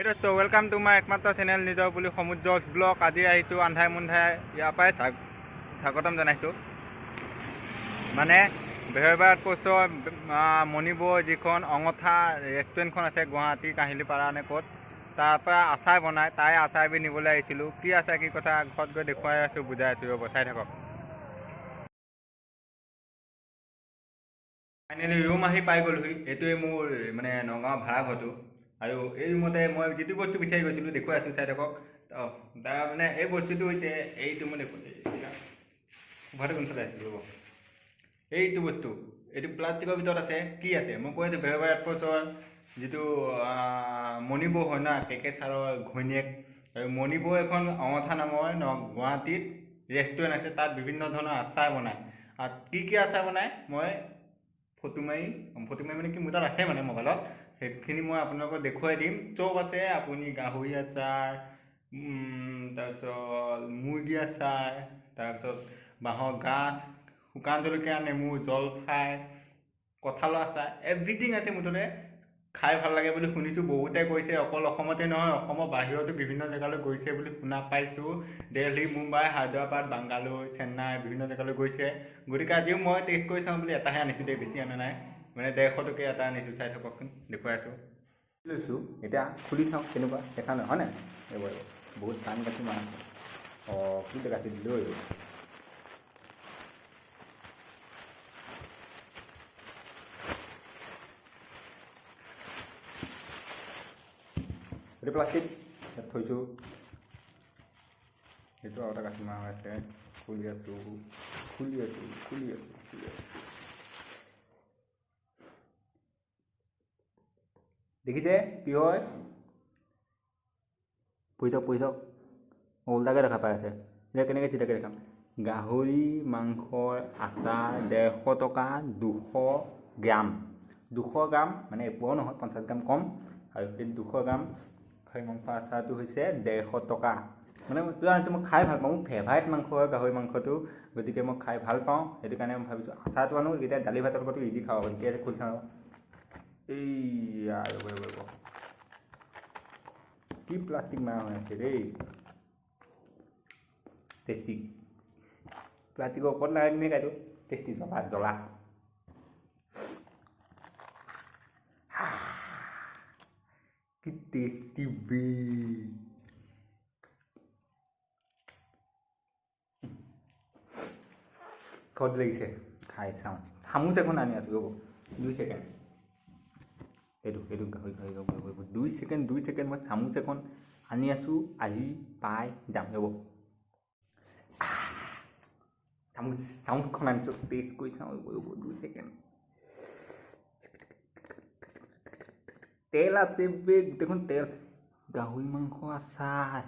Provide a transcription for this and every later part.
এইটো তো welcome to my একমাত্ৰ চেনেল নিজৰ বুলি সমুদ্ৰ ব্লগ। আজি আহিছোঁ আন্ধাই মুন্ধাই, ইয়াৰ পৰাই স্বাগতম জনাইছোঁ। মানে বেহৰবাৰী পোষ্টৰ মণিপুৰ যিখন অঙঠা ৰেষ্টুৰেণ্টখন আছে গুৱাহাটী কাহিলীপাৰা নে ক'ত, তাৰ পৰা আচাৰ বনায়, তাই আচাৰ বি নিবলৈ আহিছিলোঁ। কি আচাৰ কি কথা ঘৰত গৈ দেখুৱাই আছোঁ, বুজাই আছোঁ, ৰ'ব চাই থাকক। ফাইনেলি ৰুম আহি পাই গ'লোহি। এইটোৱে মোৰ মানে নগাঁও ভাড়া ঘৰটো, আৰু এই ৰুমতে মই যিটো বস্তু বিচাৰি গৈছিলোঁ দেখুৱাই আছোঁ, চাই থাকক। তাৰ মানে এই বস্তুটো হৈছে এইটো, মই দেখুৱাই কোনফালে আছিলোঁ ৰ'ব। এইটো বস্তু, এইটো প্লাষ্টিকৰ ভিতৰত আছে। কি আছে মই কৈ আছোঁ, বেহৰবাৰী এয়াৰপৰ্টৰ যিটো মণিপুৰ হয় না, কেকে ছাৰৰ ঘৈণীয়েক, আৰু মণিপুৰ এখন অঙঠা নামৰ গুৱাহাটীত ৰেষ্টুৰেণ্ট আছে, তাত বিভিন্ন ধৰণৰ আচাৰ বনায়। আৰু কি আচাৰ বনায় মই ফটো মাৰি মানে কি মোৰ তাত আছে মানে মোবাইলত, সেইখিনি মই আপোনালোকক দেখুৱাই দিম। চব আছে, আপুনি গাহৰি আচাৰ, তাৰপিছত মুৰ্গী আচাৰ, তাৰপিছত বাঁহৰ গাজ, শুকান জলকীয়া, নেমু, জলফাই, কঁঠালৰ আচাৰ, এভৰিথিং আছে। মুঠতে খাই ভাল লাগে বুলি শুনিছোঁ, বহুতে কৈছে। অকল অসমতে নহয়, অসমৰ বাহিৰতো বিভিন্ন জেগালৈ গৈছে বুলি শুনা পাইছোঁ। দিল্লী, মুম্বাই, হায়দৰাবাদ, বাংগালোৰ, চেন্নাই, বিভিন্ন জেগালৈ গৈছে। গতিকে আজিও মই টেষ্ট কৰি চাওঁ বুলি এটাহে আনিছোঁ দেই, বেছি অনা নাই। মানে 150 টকীয়া এটা আনিছোঁ, চাই থাককচোন, দেখুৱাই আছোঁ। লৈছোঁ এতিয়া, খুলি চাওঁ কেনেকুৱা দেখা নহয়, হয় নাই? এইবোৰ বহুত টান কাটি মাৰ আছে। কি কাটি দিলোঁ। এইটো প্লাষ্টিক ইয়াত থৈছোঁ। সেইটো আৰু এটা কাটি মাৰা হৈ আছে, খুলি আছোঁ। দেখিছে কি হয়? পঢ়ি চাওক, ওল্টাকৈ দেখা পাই আছে। এতিয়া কেনেকৈ চিধাকৈ দেখাম? গাহৰি মাংসৰ আচাৰ 150 টকা, 200 গ্ৰাম। 200 গ্ৰাম মানে এপোৱাও নহয়, 50 গ্ৰাম কম। আৰু এই 200 গ্ৰাম গাহৰি মাংসৰ আচাৰটো হৈছে 150 টকা। মানে জানিছোঁ, মই খাই ভাল পাওঁ, মোৰ ফেভাৰেট মাংস হয় গাহৰি মাংসটো, গতিকে মই খাই ভাল পাওঁ। সেইটো কাৰণে মই ভাবিছোঁ আচাৰটো আনো, এতিয়া দালি ভাতৰ লগতো ইজি খাব পাৰি। এতিয়া খুলি চাওঁ। এইয়া ৰ'ব, কি প্লাষ্টিক মাৰা হৈ আছে দেই। টেষ্টি প্লাষ্টিকৰ ওপৰত লগাই দিনে খাইছোঁ। টেষ্টি জ্বলা কি টেষ্টি বে। থত লাগিছে, খাই চাওঁ। চামুচ এখন আনি আছোঁ, ৰ'ব 2 ছেকেণ্ড। এইটো গাহৰি 2 ছেকেণ্ড। মই চামুচ এখন আনি আছোঁ, আহি পাই যাম, ৰ'ব। চামুচখন আনিছোঁ, টেষ্ট কৰি চাওঁ, ৰ'ব 2 ছেকেণ্ড। তেল আছে বে, গোটেইখন তেল। গাহৰি মাংস আচাৰ,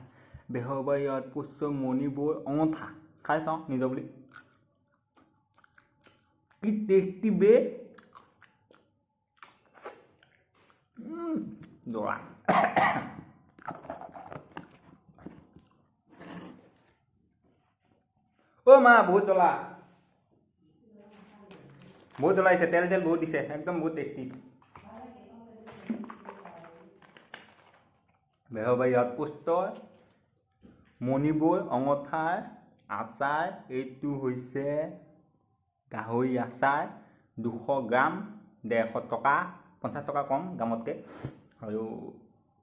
বেহৰবাৰী আউটপোষ্টৰ মণিপুৰ অঙঠা। খাই চাওঁ নিজৰ বুলি। কি টেষ্টি বে। জ্বলা মা, বহুত জ্বলা আহিছে। তেল বহুত দিছে, একদম বহুত টেষ্টি। বেহৰবাৰী আউটপোষ্টৰ মণিপুৰ অঙঠাৰ আচাৰ। এইটো হৈছে গাহৰি আচাৰ, 200 গ্ৰাম, 150 টকা, 50 টকা কম গ্ৰামতকৈ। আৰু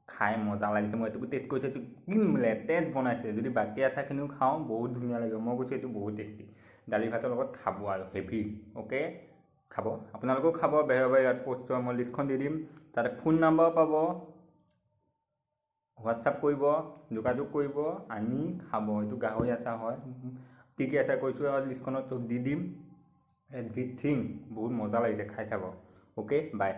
খাই মজা লাগিছে। মই এইটোকো টেষ্ট কৰিছোঁ। এইটো কি লেটেষ্ট বনাইছে। যদি বাকী আচাৰখিনিও খাওঁ, বহুত ধুনীয়া লাগিব। মই কৈছোঁ এইটো বহুত টেষ্টি। দালি ভাতৰ লগত খাব আৰু হেভি। অ'কে, খাব, আপোনালোকেও খাব। বেহৰবাৰী আউটপোষ্টৰ মই লিষ্টখন দি দিম, তাতে ফোন নম্বৰ পাব, হোৱাটছআপ কৰিব, যোগাযোগ কৰিব, আনি খাব। এইটো গাহৰি আচাৰ হয়। কি আচাৰ কৈছোঁ আৰু লিষ্টখনত চব দি দিম। এভৰিথিং বহুত মজা লাগিছে, খাই চাব। অ'কে, বাই।